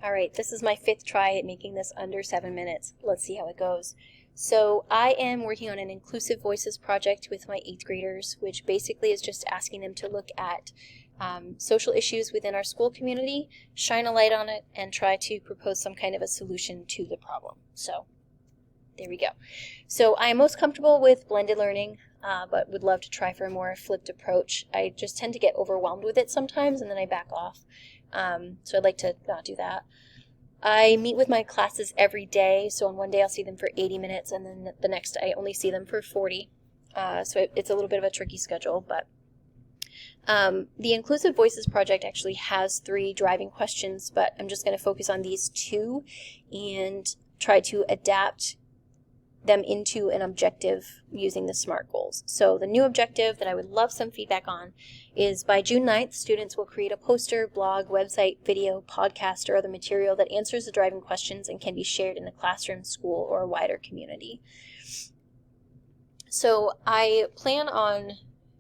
All right, this is my 5th try at making this under 7 minutes. Let's see how it goes. So I am working on an inclusive voices project with my 8th graders, which basically is just asking them to look at social issues within our school community, shine a light on it, and try to propose some kind of a solution to the problem. So there we go. So I am most comfortable with blended learning, but would love to try for a more flipped approach. I just tend to get overwhelmed with it sometimes, and then I back off. So I'd like to not do that. I meet with my classes every day, so on one day I'll see them for 80 minutes, and then the next I only see them for 40. So it's a little bit of a tricky schedule, but the Inclusive Voices project actually has 3 driving questions, but I'm just going to focus on these 2 and try to adapt them into an objective using the SMART goals. So the new objective that I would love some feedback on is by June 9th, students will create a poster, blog, website, video, podcast, or other material that answers the driving questions and can be shared in the classroom, school, or a wider community. So I plan on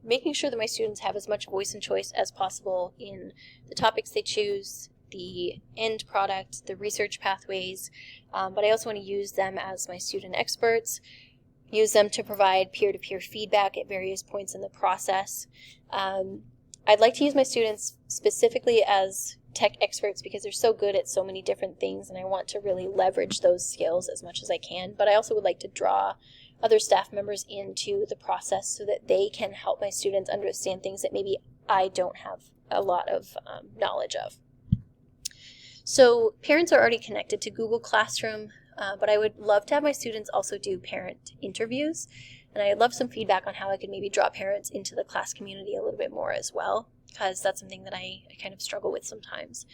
making sure that my students have as much voice and choice as possible in the topics they choose, the end product, the research pathways, but I also want to use them as my student experts, use them to provide peer-to-peer feedback at various points in the process. I'd like to use my students specifically as tech experts because they're so good at so many different things, and I want to really leverage those skills as much as I can, but I also would like to draw other staff members into the process so that they can help my students understand things that maybe I don't have a lot of knowledge of. So parents are already connected to Google Classroom, but I would love to have my students also do parent interviews, and I'd love some feedback on how I could maybe draw parents into the class community a little bit more as well, because that's something that I kind of struggle with sometimes.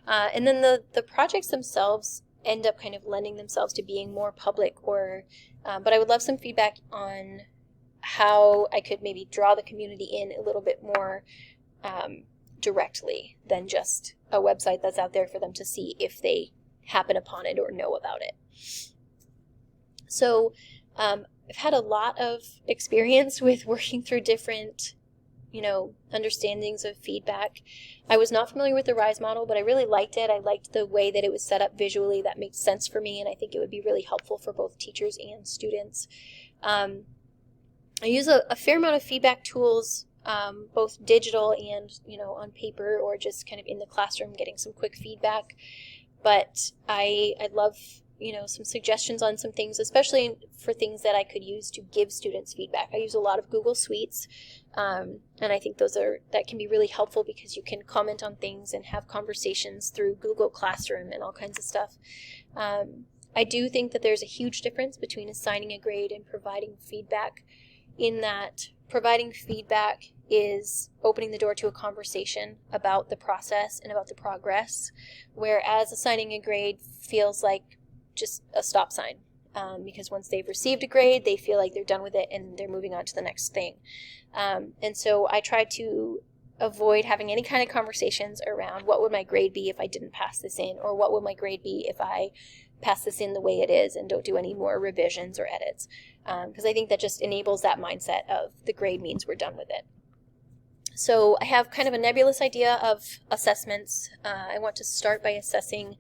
And then the projects themselves end up kind of lending themselves to being more public, or but I would love some feedback on how I could maybe draw the community in a little bit more directly than just a website that's out there for them to see if they happen upon it or know about it. So I've had a lot of experience with working through different, understandings of feedback. I was not familiar with the RISE model, but I really liked it. I liked the way that it was set up visually. That makes sense for me, and I think it would be really helpful for both teachers and students. I use a fair amount of feedback tools, both digital and, on paper, or just kind of in the classroom getting some quick feedback. But I'd love, some suggestions on some things, especially for things that I could use to give students feedback. I use a lot of Google Suites, and I think that can be really helpful because you can comment on things and have conversations through Google Classroom and all kinds of stuff. I do think that there's a huge difference between assigning a grade and providing feedback, in that providing feedback is opening the door to a conversation about the process and about the progress, whereas assigning a grade feels like just a stop sign, because once they've received a grade, they feel like they're done with it and they're moving on to the next thing. And so I try to avoid having any kind of conversations around what would my grade be if I didn't pass this in, or what would my grade be if I pass this in the way it is and don't do any more revisions or edits, because I think that just enables that mindset of the grade means we're done with it. So I have kind of a nebulous idea of assessments. I want to start by assessing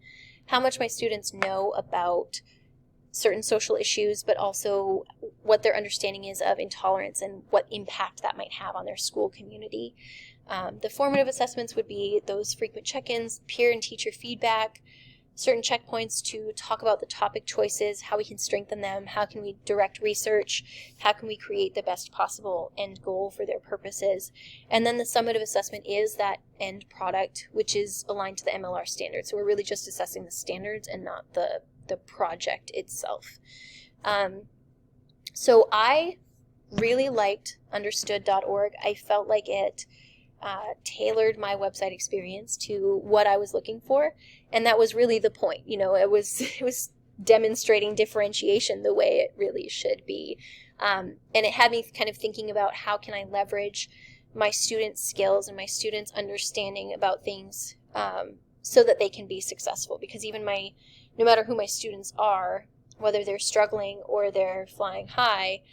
how much my students know about certain social issues, but also what their understanding is of intolerance and what impact that might have on their school community. The formative assessments would be those frequent check-ins, peer and teacher feedback, certain checkpoints to talk about the topic choices, how we can strengthen them, how can we direct research, how can we create the best possible end goal for their purposes. And then the summative assessment is that end product, which is aligned to the MLR standards. So we're really just assessing the standards and not the project itself. So I really liked understood.org. I felt like it tailored my website experience to what I was looking for, and that was really the point. It was demonstrating differentiation the way it really should be, and it had me kind of thinking about how can I leverage my students' skills and my students' understanding about things so that they can be successful. Because even no matter who my students are, whether they're struggling or they're flying high,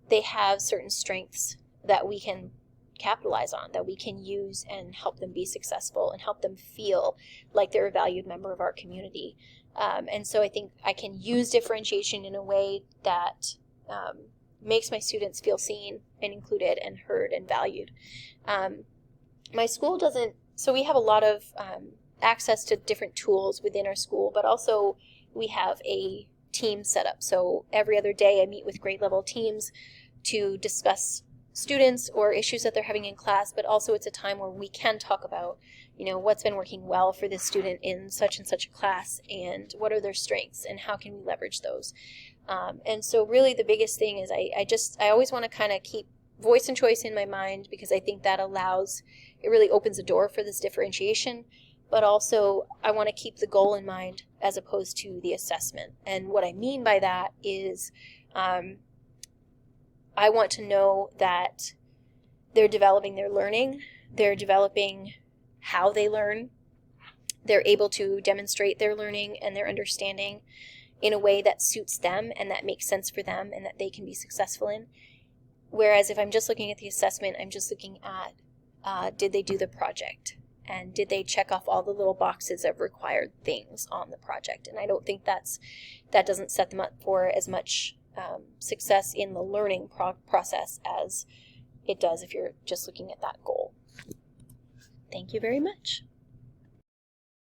they have certain strengths that we can capitalize on, that we can use and help them be successful and help them feel like they're a valued member of our community. And so I think I can use differentiation in a way that makes my students feel seen and included and heard and valued. My school doesn't, so we have a lot of access to different tools within our school, but also we have a team set up. So every other day I meet with grade level teams to discuss students or issues that they're having in class, but also it's a time where we can talk about, what's been working well for this student in such and such a class, and what are their strengths and how can we leverage those. And so really the biggest thing is I always want to kind of keep voice and choice in my mind, because I think that it really opens the door for this differentiation, but also I want to keep the goal in mind as opposed to the assessment. And what I mean by that is I want to know that they're developing their learning, they're developing how they learn, they're able to demonstrate their learning and their understanding in a way that suits them and that makes sense for them and that they can be successful in. Whereas if I'm just looking at the assessment, I'm just looking at did they do the project? And did they check off all the little boxes of required things on the project? And I don't think that doesn't set them up for as much success in the learning process as it does if you're just looking at that goal. Thank you very much.